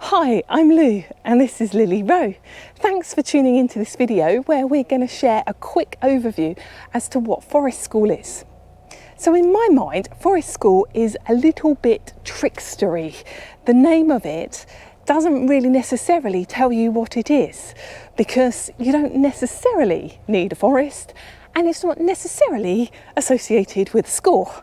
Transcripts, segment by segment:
Hi, I'm Lou and this is Lily Rowe. Thanks for tuning into this video where we're going to share a quick overview as to what forest school is. So in my mind, forest school is a little bit trickstery. The name of it doesn't really necessarily tell you what it is, because you don't necessarily need a forest and it's not necessarily associated with school.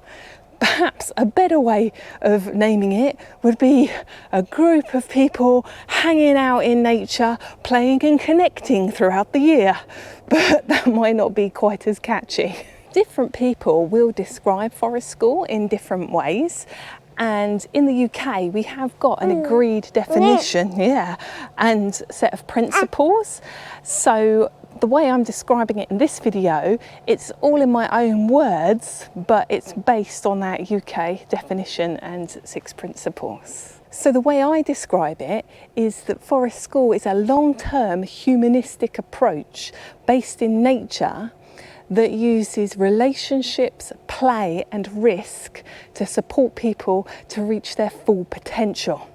Perhaps a better way of naming it would be a group of people hanging out in nature, playing and connecting throughout the year, but that might not be quite as catchy. Different people will describe forest school in different ways, and in the UK we have got an agreed definition, and set of principles. So the way I'm describing it in this video, it's all in my own words, but it's based on that UK definition and 6 principles. So the way I describe it is that forest school is a long-term humanistic approach based in nature that uses relationships, play and risk to support people to reach their full potential.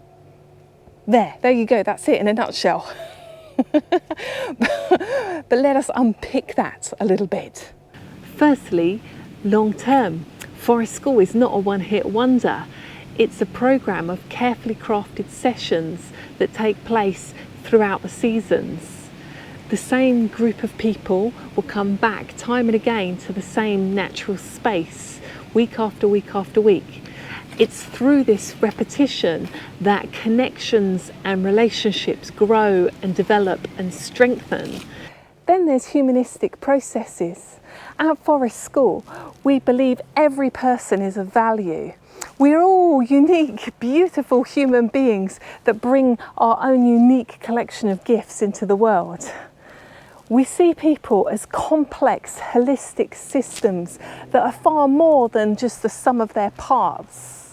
There you go, that's it in a nutshell. But let us unpick that a little bit. Firstly, long term. Forest school is not a one-hit wonder. It's a programme of carefully crafted sessions that take place throughout the seasons. The same group of people will come back time and again to the same natural space, week after week after week. It's through this repetition that connections and relationships grow and develop and strengthen. Then there's humanistic processes. At Forest School, we believe every person is of value. We're all unique, beautiful human beings that bring our own unique collection of gifts into the world. We see people as complex, holistic systems that are far more than just the sum of their parts.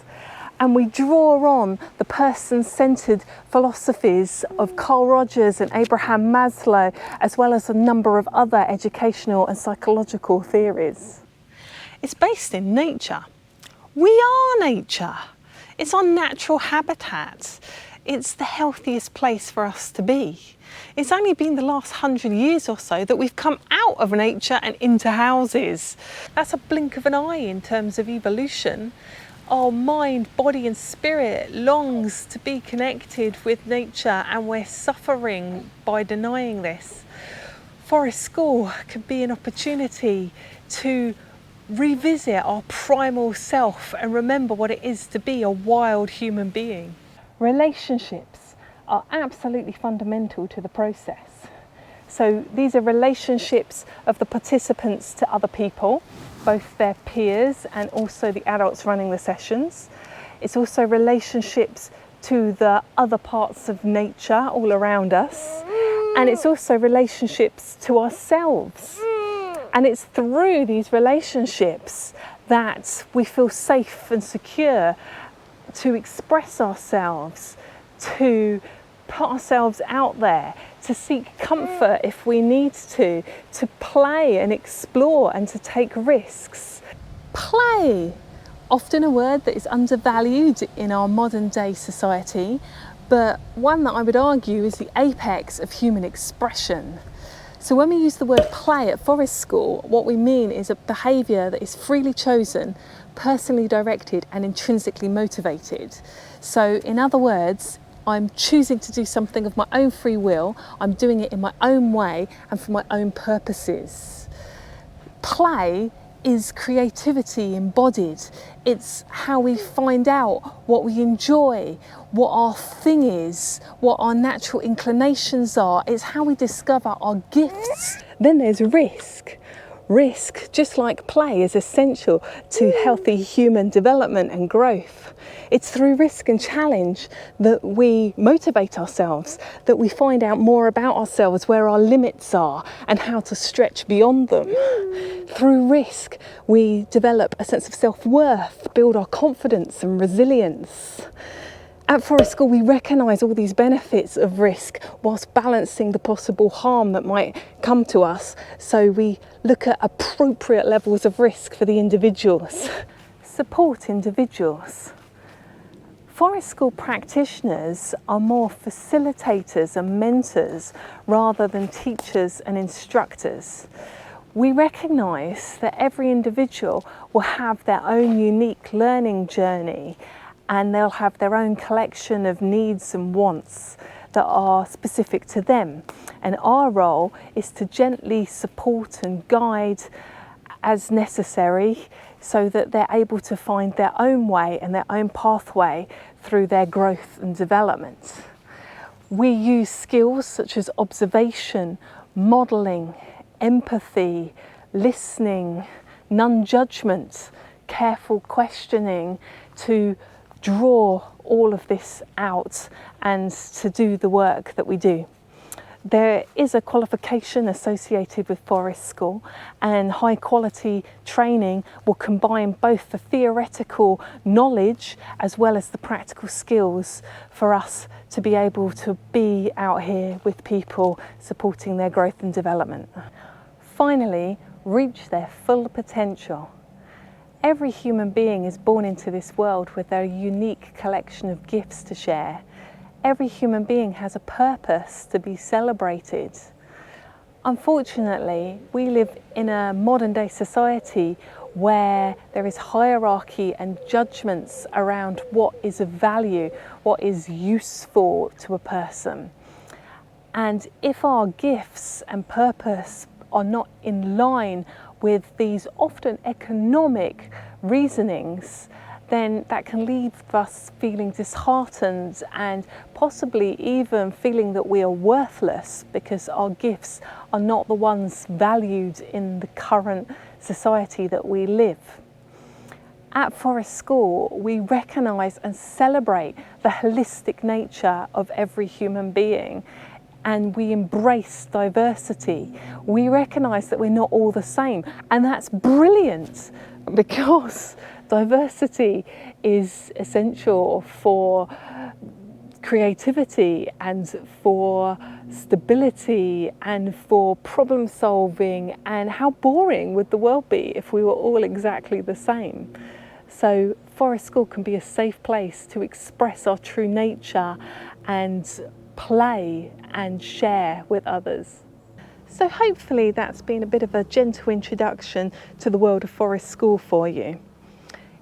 And we draw on the person-centered philosophies of Carl Rogers and Abraham Maslow, as well as a number of other educational and psychological theories. It's based in nature. We are nature. It's our natural habitat. It's the healthiest place for us to be. It's only been the last 100 years or so that we've come out of nature and into houses. That's a blink of an eye in terms of evolution. Our mind, body and spirit longs to be connected with nature, and we're suffering by denying this. Forest school can be an opportunity to revisit our primal self and remember what it is to be a wild human being. Relationships are absolutely fundamental to the process. So these are relationships of the participants to other people, both their peers and also the adults running the sessions. It's also relationships to the other parts of nature all around us. And it's also relationships to ourselves. And it's through these relationships that we feel safe and secure to express ourselves, to put ourselves out there, to seek comfort if we need to play and explore and to take risks. Play, often a word that is undervalued in our modern day society, but one that I would argue is the apex of human expression. So when we use the word play at Forest School, what we mean is a behaviour that is freely chosen, personally directed and intrinsically motivated. So in other words, I'm choosing to do something of my own free will, I'm doing it in my own way and for my own purposes. Play is creativity embodied. It's how we find out what we enjoy, what our thing is, what our natural inclinations are. It's how we discover our gifts. Then there's risk. Risk, just like play, is essential to healthy human development and growth. It's through risk and challenge that we motivate ourselves, that we find out more about ourselves, where our limits are and how to stretch beyond them. Through risk, we develop a sense of self-worth, build our confidence and resilience. At Forest School, we recognise all these benefits of risk whilst balancing the possible harm that might come to us. So we look at appropriate levels of risk for the individuals. Support individuals. Forest school practitioners are more facilitators and mentors rather than teachers and instructors. We recognise that every individual will have their own unique learning journey, and they'll have their own collection of needs and wants that are specific to them. And our role is to gently support and guide as necessary so that they're able to find their own way and their own pathway through their growth and development. We use skills such as observation, modelling, empathy, listening, non-judgment, careful questioning to draw all of this out and to do the work that we do. There is a qualification associated with Forest School, and high quality training will combine both the theoretical knowledge as well as the practical skills for us to be able to be out here with people supporting their growth and development. Finally, reach their full potential. Every human being is born into this world with their unique collection of gifts to share. Every human being has a purpose to be celebrated. Unfortunately, we live in a modern day society where there is hierarchy and judgments around what is of value, what is useful to a person. And if our gifts and purpose are not in line with these often economic reasonings, then that can leave us feeling disheartened and possibly even feeling that we are worthless because our gifts are not the ones valued in the current society that we live. At Forest School, we recognise and celebrate the holistic nature of every human being, and we embrace diversity. We recognise that we're not all the same, and that's brilliant because diversity is essential for creativity and for stability and for problem solving, and how boring would the world be if we were all exactly the same? So Forest School can be a safe place to express our true nature and play and share with others. So hopefully that's been a bit of a gentle introduction to the world of Forest School for you.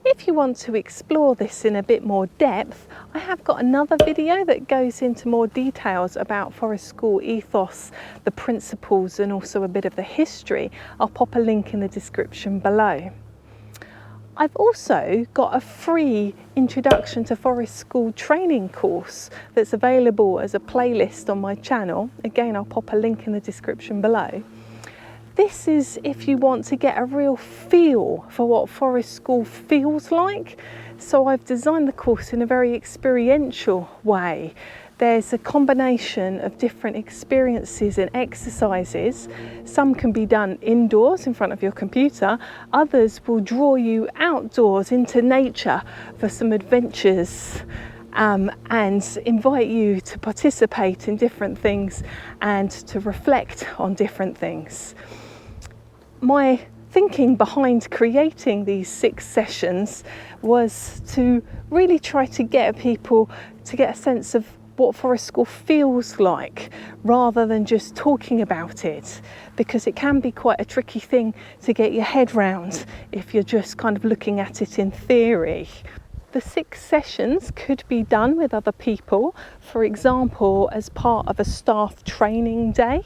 If you want to explore this in a bit more depth, I have got another video that goes into more details about Forest School ethos, the principles, and also a bit of the history. I'll pop a link in the description below. I've also got a free Introduction to Forest School training course that's available as a playlist on my channel. Again, I'll pop a link in the description below. This is if you want to get a real feel for what Forest School feels like. So I've designed the course in a very experiential way. There's a combination of different experiences and exercises. Some can be done indoors in front of your computer. Others will draw you outdoors into nature for some adventures and invite you to participate in different things and to reflect on different things. My thinking behind creating these 6 sessions was to really try to get people to get a sense of what Forest School feels like rather than just talking about it, because it can be quite a tricky thing to get your head round if you're just kind of looking at it in theory. The 6 sessions could be done with other people, for example, as part of a staff training day.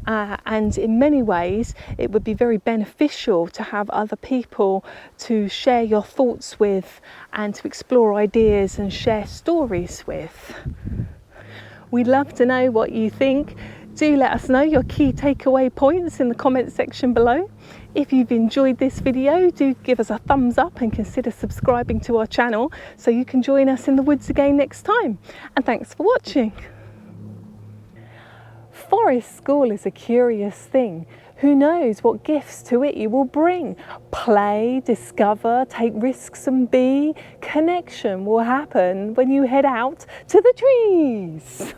And in many ways, it would be very beneficial to have other people to share your thoughts with and to explore ideas and share stories with. We'd love to know what you think. Do let us know your key takeaway points in the comments section below. If you've enjoyed this video, do give us a thumbs up and consider subscribing to our channel so you can join us in the woods again next time. And thanks for watching. Forest School is a curious thing. Who knows what gifts to it you will bring? Play, discover, take risks and be. Connection will happen when you head out to the trees.